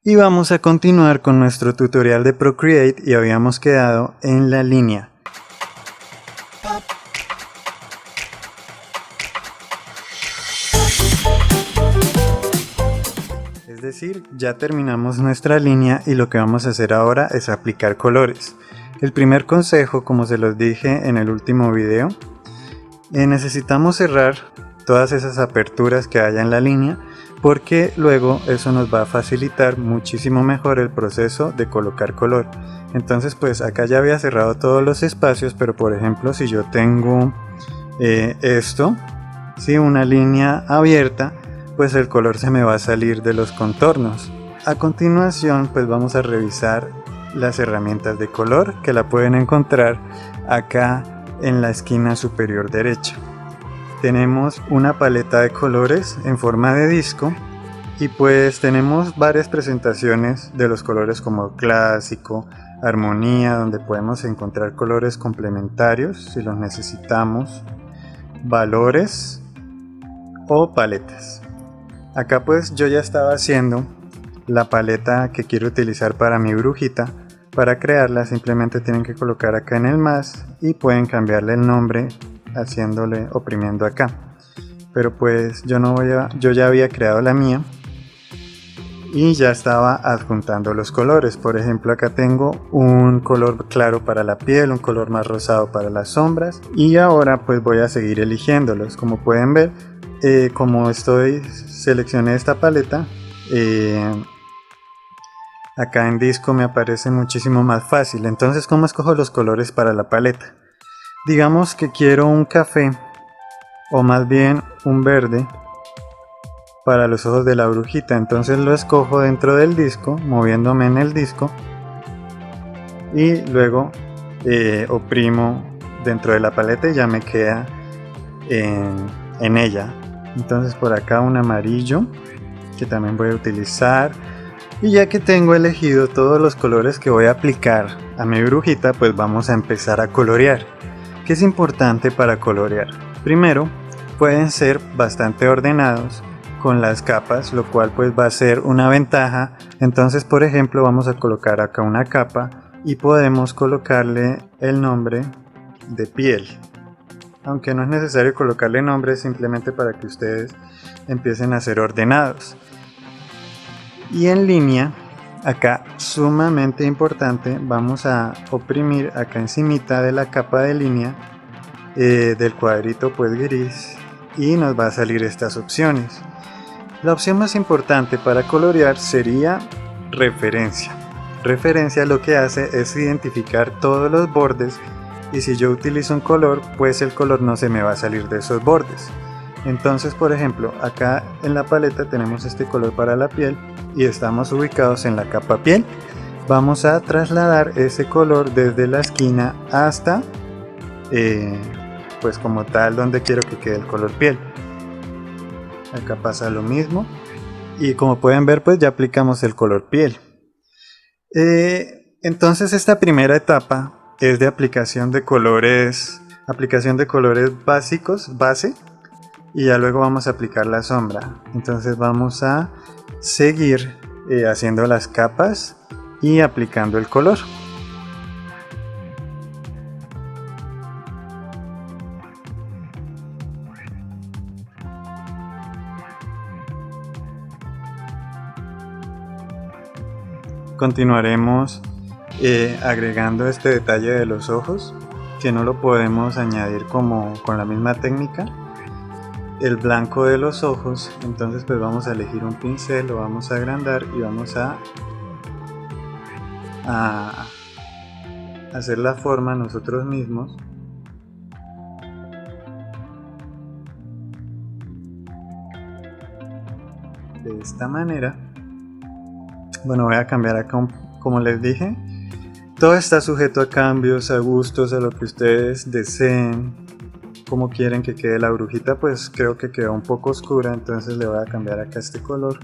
Y vamos a continuar con nuestro tutorial de Procreate y habíamos quedado en la línea. Es decir, ya terminamos nuestra línea y lo que vamos a hacer ahora es aplicar colores. El primer consejo, como se los dije en el último video, necesitamos cerrar todas esas aperturas que haya en la línea, porque luego eso nos va a facilitar muchísimo mejor el proceso de colocar color. Entonces pues acá ya había cerrado todos los espacios, pero por ejemplo si yo tengo esto, ¿sí? Una línea abierta, pues el color se me va a salir de los contornos. A continuación pues vamos a revisar las herramientas de color, que la pueden encontrar acá en la esquina superior derecha. Tenemos una paleta de colores en forma de disco y pues tenemos varias presentaciones de los colores como clásico, armonía, donde podemos encontrar colores complementarios si los necesitamos, valores o paletas. Acá pues yo ya estaba haciendo la paleta que quiero utilizar para mi brujita. Para crearla simplemente tienen que colocar acá en el más y pueden cambiarle el nombre oprimiendo acá, pero pues yo ya había creado la mía y ya estaba adjuntando los colores. Por ejemplo, acá tengo un color claro para la piel, un color más rosado para las sombras, y ahora pues voy a seguir eligiéndolos. Como pueden ver, como seleccioné esta paleta, acá en disco me aparece muchísimo más fácil. Entonces, ¿cómo escojo los colores para la paleta? Digamos que quiero un café, o más bien un verde, para los ojos de la brujita. Entonces lo escojo dentro del disco, moviéndome en el disco, y luego oprimo dentro de la paleta y ya me queda en ella. Entonces por acá un amarillo, que también voy a utilizar. Y ya que tengo elegido todos los colores que voy a aplicar a mi brujita, pues vamos a empezar a colorear. ¿Qué es importante para colorear? Primero, pueden ser bastante ordenados con las capas, lo cual pues va a ser una ventaja. Entonces, por ejemplo, vamos a colocar acá una capa y podemos colocarle el nombre de piel. Aunque no es necesario colocarle nombre, simplemente para que ustedes empiecen a ser ordenados. Y en línea, acá sumamente importante, vamos a oprimir acá encimita de la capa de línea del cuadrito pues gris, y nos va a salir estas opciones. La opción más importante para colorear sería referencia. Referencia lo que hace es identificar todos los bordes, y si yo utilizo un color, pues el color no se me va a salir de esos bordes. Entonces, por ejemplo, acá en la paleta tenemos este color para la piel y estamos ubicados en la capa piel. Vamos a trasladar ese color desde la esquina hasta pues como tal donde quiero que quede el color piel. Acá pasa lo mismo y como pueden ver pues ya aplicamos el color piel. Entonces esta primera etapa es de aplicación de colores básicos, base, y ya luego vamos a aplicar la sombra. Entonces vamos a seguir haciendo las capas y aplicando el color. Continuaremos agregando este detalle de los ojos, que no lo podemos añadir como con la misma técnica, el blanco de los ojos. Entonces pues vamos a elegir un pincel, lo vamos a agrandar y vamos a hacer la forma nosotros mismos. De esta manera. Bueno, voy a cambiar acá, como les dije, todo está sujeto a cambios, a gustos, a lo que ustedes deseen, como quieren que quede la brujita. Pues creo que quedó un poco oscura, entonces le voy a cambiar acá este color.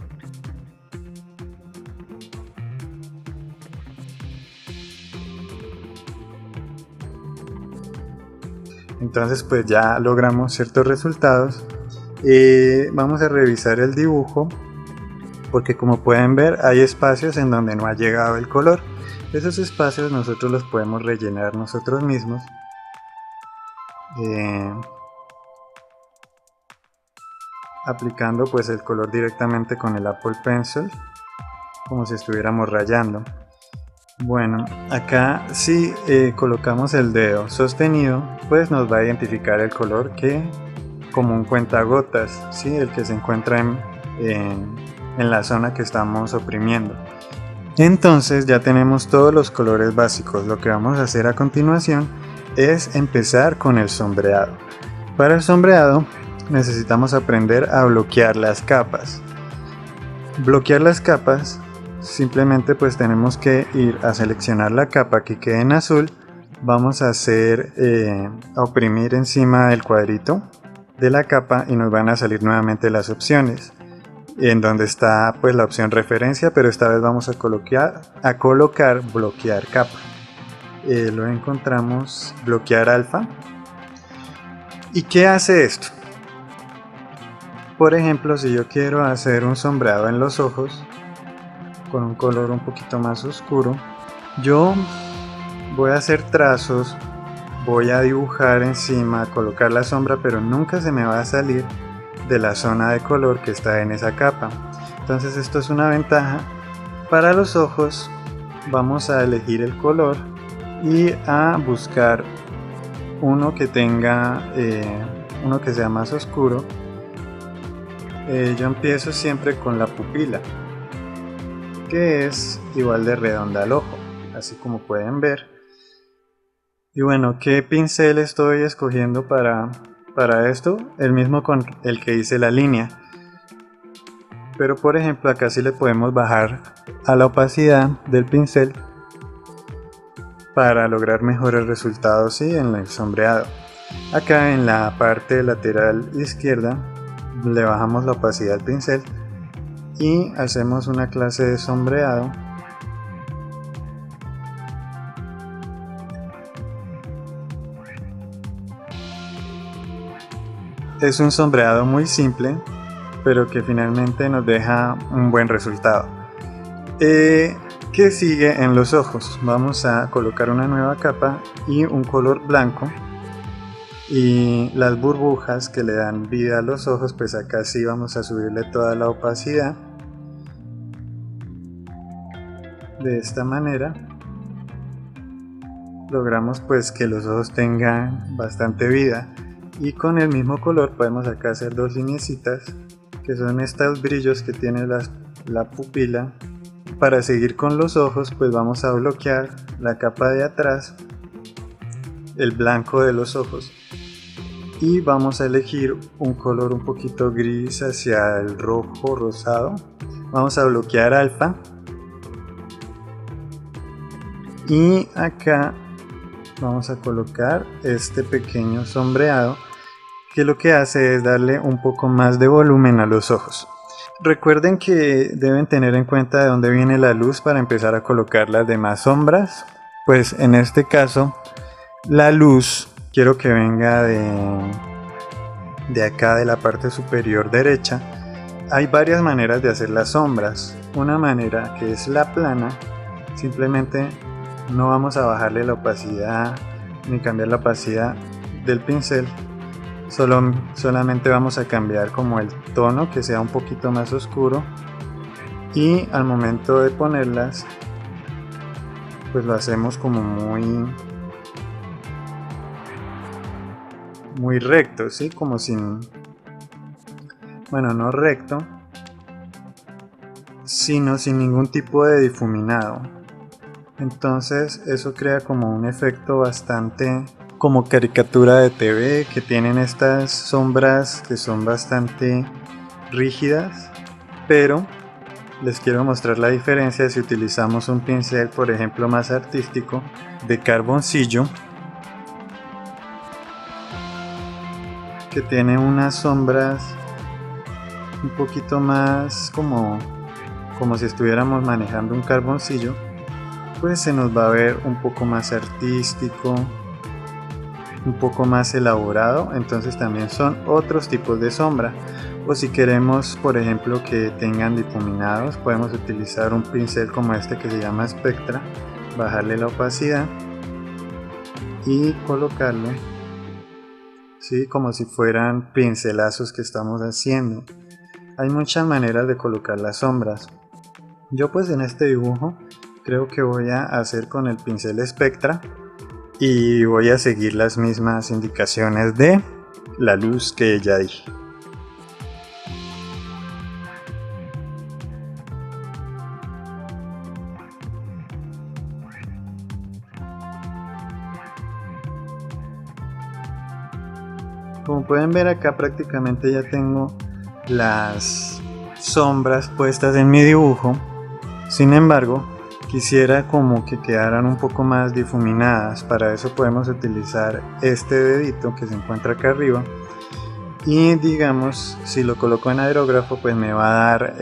Entonces pues ya logramos ciertos resultados. Vamos a revisar el dibujo porque como pueden ver hay espacios en donde no ha llegado el color. Esos espacios nosotros los podemos rellenar nosotros mismos aplicando pues el color directamente con el Apple Pencil, como si estuviéramos rayando. Bueno, acá si colocamos el dedo sostenido, pues nos va a identificar el color que como un cuentagotas, ¿sí? El que se encuentra en la zona que estamos oprimiendo. Entonces ya tenemos todos los colores básicos. Lo que vamos a hacer a continuación es empezar con el sombreado. Para el sombreado necesitamos aprender a bloquear las capas. Bloquear las capas, simplemente pues tenemos que ir a seleccionar la capa que quede en azul. Vamos a a oprimir encima del cuadrito de la capa y nos van a salir nuevamente las opciones, en donde está pues la opción referencia, pero esta vez vamos a colocar bloquear capa. Lo encontramos bloquear alfa. ¿Y qué hace esto? Por ejemplo, si yo quiero hacer un sombreado en los ojos con un color un poquito más oscuro, yo voy a hacer trazos, voy a dibujar encima, colocar la sombra, pero nunca se me va a salir de la zona de color que está en esa capa. Entonces esto es una ventaja. Para los ojos vamos a elegir el color y a buscar uno que tenga uno que sea más oscuro. Yo empiezo siempre con la pupila, que es igual de redonda al ojo, así como pueden ver. Y bueno, ¿qué pincel estoy escogiendo para esto? El mismo con el que hice la línea. Pero por ejemplo acá sí le podemos bajar a la opacidad del pincel para lograr mejores resultados, ¿sí? En el sombreado. Acá en la parte lateral izquierda le bajamos la opacidad al pincel y hacemos una clase de sombreado. Es un sombreado muy simple, pero que finalmente nos deja un buen resultado. ¿Qué sigue en los ojos? Vamos a colocar una nueva capa y un color blanco, y las burbujas que le dan vida a los ojos, pues acá sí vamos a subirle toda la opacidad de esta manera. Logramos pues que los ojos tengan bastante vida, y con el mismo color podemos acá hacer dos lineecitas que son estos brillos que tiene la pupila. Para seguir con los ojos pues vamos a bloquear la capa de atrás, el blanco de los ojos, y vamos a elegir un color un poquito gris hacia el rojo rosado. Vamos a bloquear alfa y acá vamos a colocar este pequeño sombreado que lo que hace es darle un poco más de volumen a los ojos. Recuerden que deben tener en cuenta de dónde viene la luz para empezar a colocar las demás sombras. Pues en este caso la luz quiero que venga de acá, de la parte superior derecha. Hay varias maneras de hacer las sombras. Una manera, que es la plana, simplemente no vamos a bajarle la opacidad ni cambiar la opacidad del pincel, solamente vamos a cambiar como el tono, que sea un poquito más oscuro, y al momento de ponerlas pues lo hacemos como muy recto, ¿sí? Como sin, bueno, no recto, sino sin ningún tipo de difuminado. Entonces eso crea como un efecto bastante como caricatura de TV, que tienen estas sombras que son bastante rígidas, pero les quiero mostrar la diferencia si utilizamos un pincel, por ejemplo, más artístico, de carboncillo, que tiene unas sombras un poquito más como si estuviéramos manejando un carboncillo. Pues se nos va a ver un poco más artístico, un poco más elaborado, entonces también son otros tipos de sombra. O si queremos, por ejemplo, que tengan difuminados, podemos utilizar un pincel como este que se llama Spectra, bajarle la opacidad y colocarlo, ¿sí? Como si fueran pincelazos que estamos haciendo. Hay muchas maneras de colocar las sombras. Yo pues en este dibujo creo que voy a hacer con el pincel Spectra y voy a seguir las mismas indicaciones de la luz que ya dije. Como pueden ver acá prácticamente ya tengo las sombras puestas en mi dibujo. Sin embargo, quisiera como que quedaran un poco más difuminadas. Para eso podemos utilizar este dedito que se encuentra acá arriba. Y digamos, si lo coloco en aerógrafo, pues me va a dar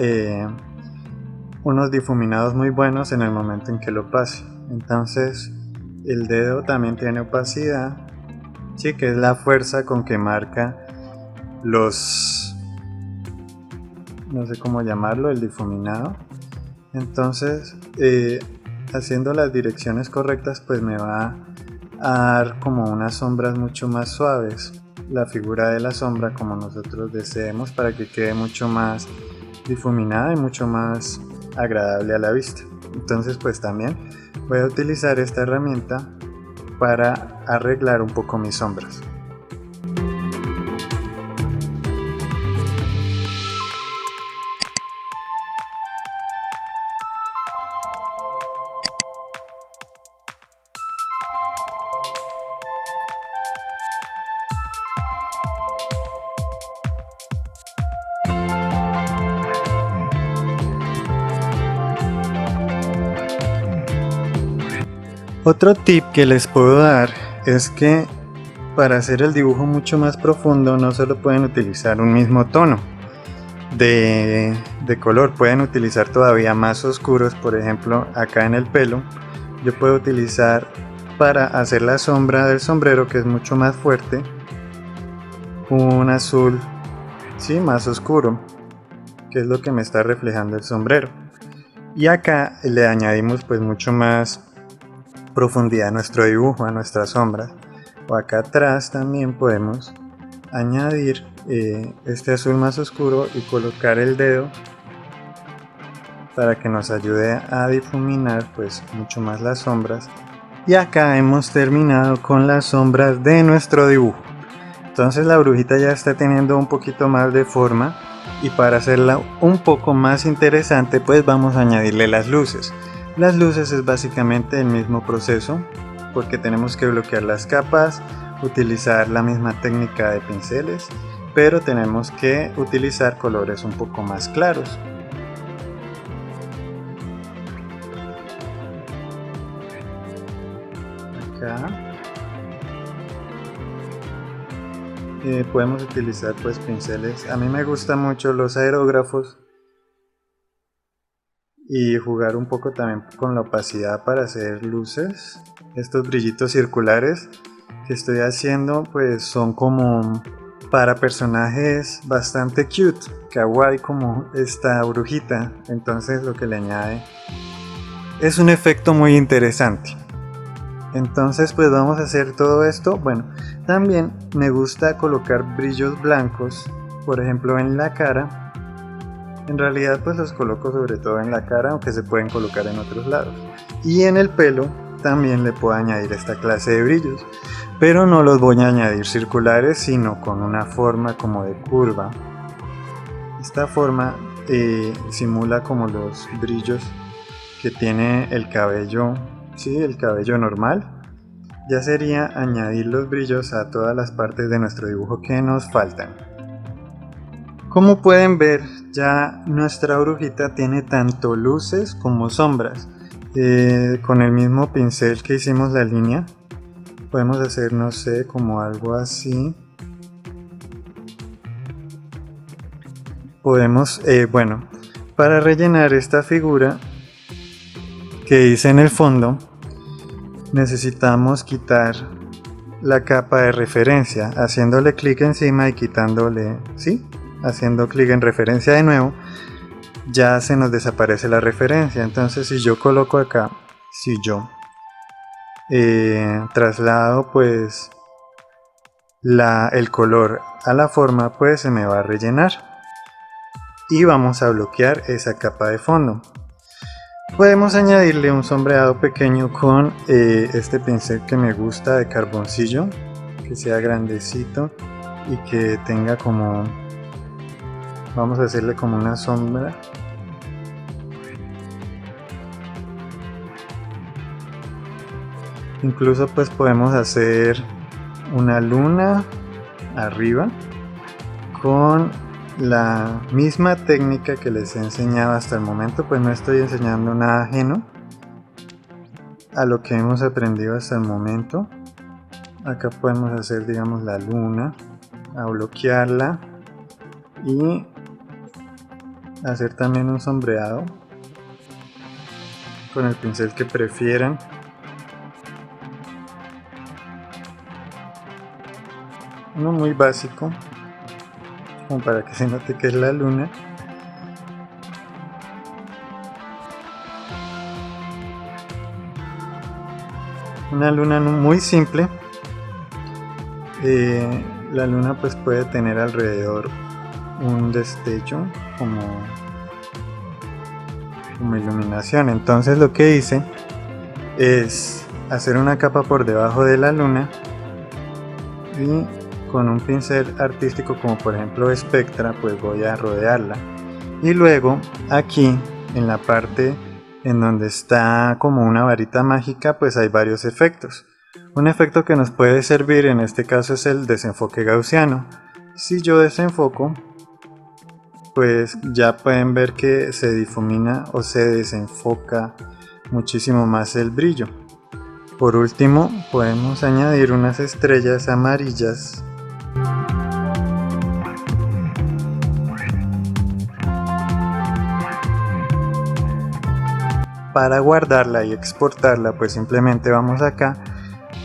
unos difuminados muy buenos en el momento en que lo pase. Entonces, el dedo también tiene opacidad. Sí, que es la fuerza con que marca los, no sé cómo llamarlo, el difuminado. Entonces, haciendo las direcciones correctas, pues me va a dar como unas sombras mucho más suaves, la figura de la sombra como nosotros deseemos, para que quede mucho más difuminada y mucho más agradable a la vista. Entonces, pues también voy a utilizar esta herramienta para arreglar un poco mis sombras. Otro tip que les puedo dar es que para hacer el dibujo mucho más profundo no solo pueden utilizar un mismo tono de color, pueden utilizar todavía más oscuros. Por ejemplo, acá en el pelo yo puedo utilizar, para hacer la sombra del sombrero, que es mucho más fuerte, un azul, ¿sí?, más oscuro, que es lo que me está reflejando el sombrero. Y acá le añadimos pues mucho más profundidad a nuestro dibujo, a nuestras sombras. O acá atrás también podemos añadir este azul más oscuro y colocar el dedo para que nos ayude a difuminar pues mucho más las sombras. Y acá hemos terminado con las sombras de nuestro dibujo. Entonces la brujita ya está teniendo un poquito más de forma, y para hacerla un poco más interesante pues vamos a añadirle las luces. Las luces es básicamente el mismo proceso, porque tenemos que bloquear las capas, utilizar la misma técnica de pinceles, pero tenemos que utilizar colores un poco más claros. Acá podemos utilizar pues pinceles. A mí me gustan mucho los aerógrafos, y jugar un poco también con la opacidad para hacer luces. Estos brillitos circulares que estoy haciendo pues son como para personajes bastante cute, kawaii, como esta brujita. Entonces lo que le añade es un efecto muy interesante. Entonces pues vamos a hacer todo esto. Bueno, también me gusta colocar brillos blancos, por ejemplo en la cara. En realidad pues los coloco sobre todo en la cara, aunque se pueden colocar en otros lados. Y en el pelo también le puedo añadir esta clase de brillos, pero no los voy a añadir circulares, sino con una forma como de curva. Esta forma simula como los brillos que tiene el cabello, ¿sí?, el cabello normal. Ya sería añadir los brillos a todas las partes de nuestro dibujo que nos faltan. Como pueden ver, ya nuestra brujita tiene tanto luces como sombras. Con el mismo pincel que hicimos la línea, podemos hacer, no sé, como algo así. Podemos, bueno, para rellenar esta figura que hice en el fondo, necesitamos quitar la capa de referencia, haciéndole clic encima y quitándole, ¿sí? Haciendo clic en referencia de nuevo, ya se nos desaparece la referencia. Entonces si yo coloco acá, si yo traslado pues el color a la forma, pues se me va a rellenar y vamos a bloquear esa capa de fondo. Podemos añadirle un sombreado pequeño con este pincel que me gusta de carboncillo, que sea grandecito y que tenga como, vamos a hacerle como una sombra. Incluso pues podemos hacer una luna arriba con la misma técnica que les he enseñado hasta el momento, pues no estoy enseñando nada ajeno a lo que hemos aprendido hasta el momento. Acá podemos hacer, digamos, la luna, a bloquearla y hacer también un sombreado con el pincel que prefieran. Uno muy básico, como para que se note que es la luna. Una luna muy simple. La luna pues puede tener alrededor un destello como iluminación. Entonces lo que hice es hacer una capa por debajo de la luna y con un pincel artístico como por ejemplo Spectra pues voy a rodearla, y luego aquí en la parte en donde está como una varita mágica pues hay varios efectos. Un efecto que nos puede servir en este caso es el desenfoque gaussiano. Si yo desenfoco pues ya pueden ver que se difumina o se desenfoca muchísimo más el brillo. Por último podemos añadir unas estrellas amarillas para guardarla y exportarla. Pues simplemente vamos acá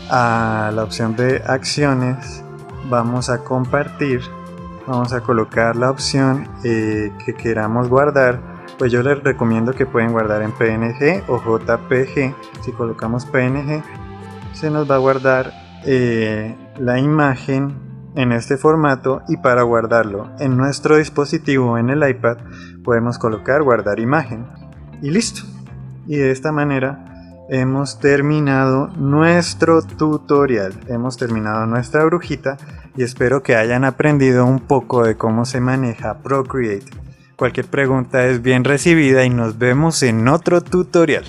a la opción de acciones, vamos a compartir, vamos a colocar la opción que queramos guardar. Pues yo les recomiendo que pueden guardar en PNG o JPG. Si colocamos PNG se nos va a guardar la imagen en este formato, y para guardarlo en nuestro dispositivo, en el iPad, podemos colocar guardar imagen y listo. Y de esta manera hemos terminado nuestro tutorial, hemos terminado nuestra brujita, y espero que hayan aprendido un poco de cómo se maneja Procreate. Cualquier pregunta es bien recibida y nos vemos en otro tutorial.